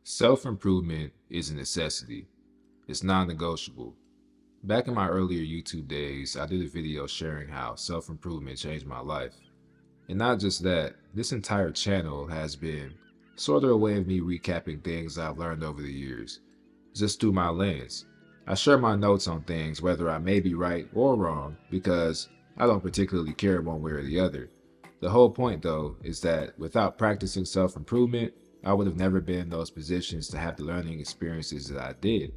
Self-improvement is a necessity. It's non-negotiable. Back in my earlier YouTube days, I did a video sharing how self-improvement changed my life. And not just that, this entire channel has been sort of a way of me recapping things I've learned over the years, just through my lens. I share my notes on things, whether I may be right or wrong, because I don't particularly care one way or the other. The whole point, though, is that without practicing self-improvement, I would have never been in those positions to have the learning experiences that I did.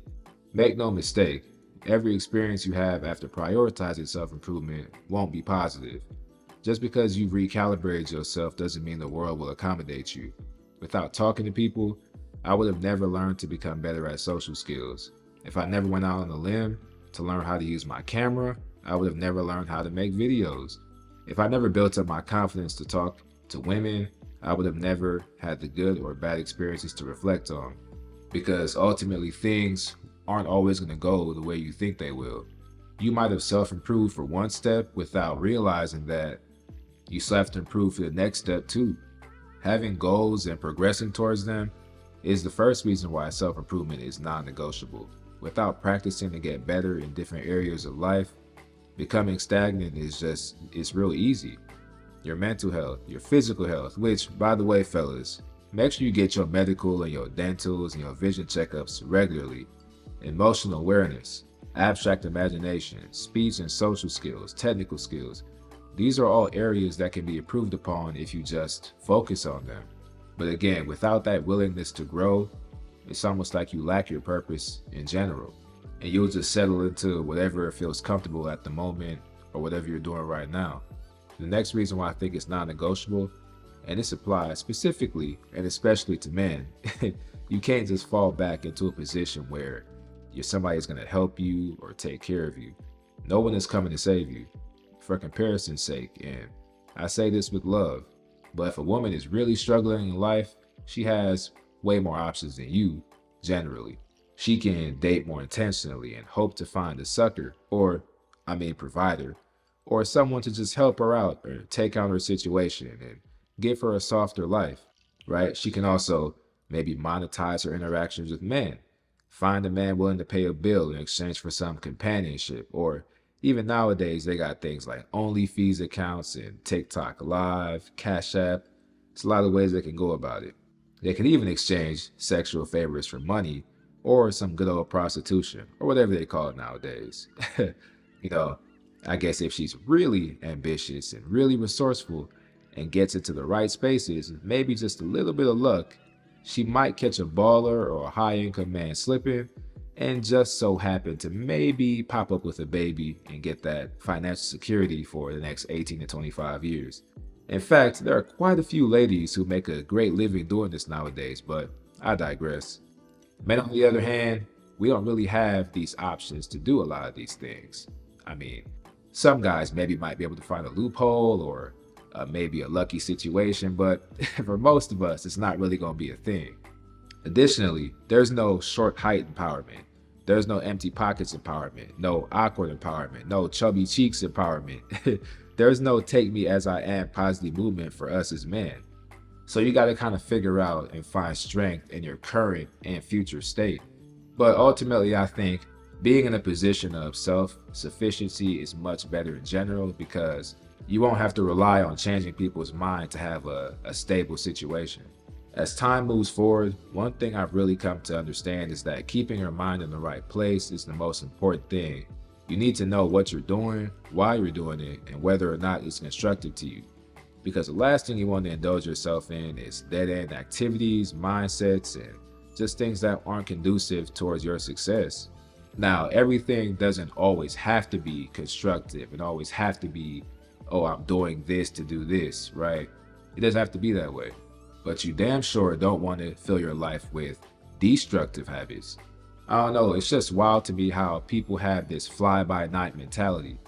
Make no mistake, every experience you have after prioritizing self-improvement won't be positive. Just because you've recalibrated yourself doesn't mean the world will accommodate you. Without talking to people, I would have never learned to become better at social skills. If I never went out on a limb to learn how to use my camera, I would have never learned how to make videos. If I never built up my confidence to talk to women, I would have never had the good or bad experiences to reflect on. Because ultimately, things aren't always going to go the way you think they will. You might have self-improved for one step without realizing that you still have to improve for the next step too. Having goals and progressing towards them is the first reason why self-improvement is non-negotiable. Without practicing to get better in different areas of life, becoming stagnant it's real easy. Your mental health, your physical health, which, by the way, fellas, make sure you get your medical and your dentals and your vision checkups regularly. Emotional awareness, abstract imagination, speech and social skills, technical skills. These are all areas that can be improved upon if you just focus on them. But again, without that willingness to grow, it's almost like you lack your purpose in general. And you'll just settle into whatever feels comfortable at the moment or whatever you're doing right now. The next reason why I think it's non-negotiable, and this applies specifically and especially to men, you can't just fall back into a position where somebody's going to help you or take care of you. No one is coming to save you, for comparison's sake. And I say this with love, but if a woman is really struggling in life, she has way more options than you, generally. She can date more intentionally and hope to find a sucker, provider, or someone to just help her out or take on her situation and give her a softer life, right? She can also maybe monetize her interactions with men, find a man willing to pay a bill in exchange for some companionship, or even nowadays they got things like OnlyFans accounts and TikTok Live, Cash App. It's a lot of ways they can go about it. They can even exchange sexual favors for money or some good old prostitution or whatever they call it nowadays. you know, I guess if she's really ambitious and really resourceful and gets into the right spaces, maybe just a little bit of luck, she might catch a baller or a high-income man slipping and just so happen to maybe pop up with a baby and get that financial security for the next 18 to 25 years. In fact, there are quite a few ladies who make a great living doing this nowadays, but I digress. Men, on the other hand, we don't really have these options to do a lot of these things. Some guys maybe might be able to find a loophole or maybe a lucky situation, but for most of us, it's not really going to be a thing. Additionally, there's no short height empowerment. There's no empty pockets empowerment, no awkward empowerment, no chubby cheeks empowerment. There's no take me as I am positive movement for us as men. So you got to kind of figure out and find strength in your current and future state. But ultimately, I think being in a position of self-sufficiency is much better in general because you won't have to rely on changing people's mind to have a stable situation. As time moves forward, one thing I've really come to understand is that keeping your mind in the right place is the most important thing. You need to know what you're doing, why you're doing it, and whether or not it's constructive to you. Because the last thing you want to indulge yourself in is dead-end activities, mindsets, and just things that aren't conducive towards your success. Now, everything doesn't always have to be constructive and always have to be, oh, I'm doing this to do this, right? It doesn't have to be that way. But you damn sure don't want to fill your life with destructive habits. I don't know, it's just wild to me how people have this fly-by-night mentality.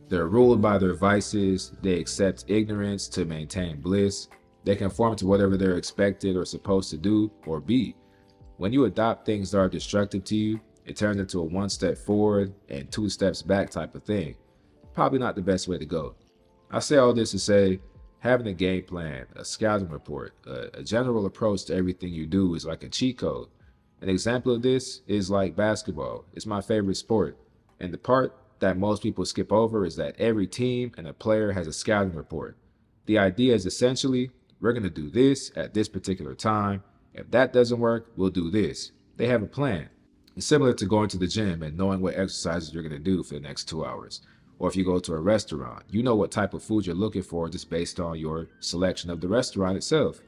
They're ruled by their vices, they accept ignorance to maintain bliss, they conform to whatever they're expected or supposed to do or be. When you adopt things that are destructive to you, it turns into a 1 step forward and 2 steps back type of thing. Probably not the best way to go. I say all this to say, Having a game plan, a scouting report, a general approach to everything you do is like a cheat code. An example of this is like basketball. It's my favorite sport. And the part that most people skip over is that every team and a player has a scouting report. The idea is essentially, we're going to do this at this particular time. If that doesn't work, we'll do this. They have a plan. It's similar to going to the gym and knowing what exercises you're going to do for the next 2 hours. Or if you go to a restaurant, you know what type of food you're looking for just based on your selection of the restaurant itself.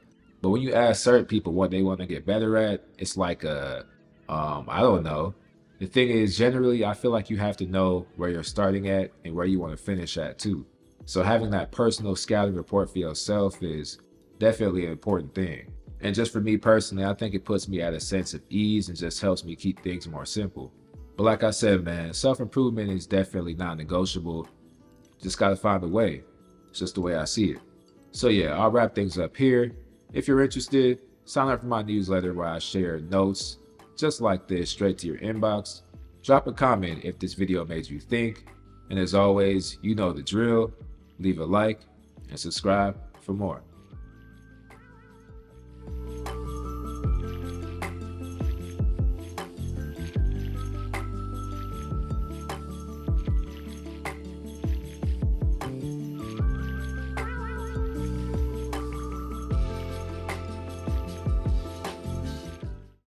But when you ask certain people what they want to get better at, it's like I don't know. The thing is, generally, I feel like you have to know where you're starting at and where you want to finish at too. So having that personal scouting report for yourself is definitely an important thing. And just for me personally, I think it puts me at a sense of ease and just helps me keep things more simple. But like I said, man, self-improvement is definitely non-negotiable. Just gotta find a way. It's just the way I see it. So yeah, I'll wrap things up here. If you're interested, sign up for my newsletter where I share notes just like this straight to your inbox. Drop a comment if this video made you think. And as always, you know the drill. Leave a like and subscribe for more.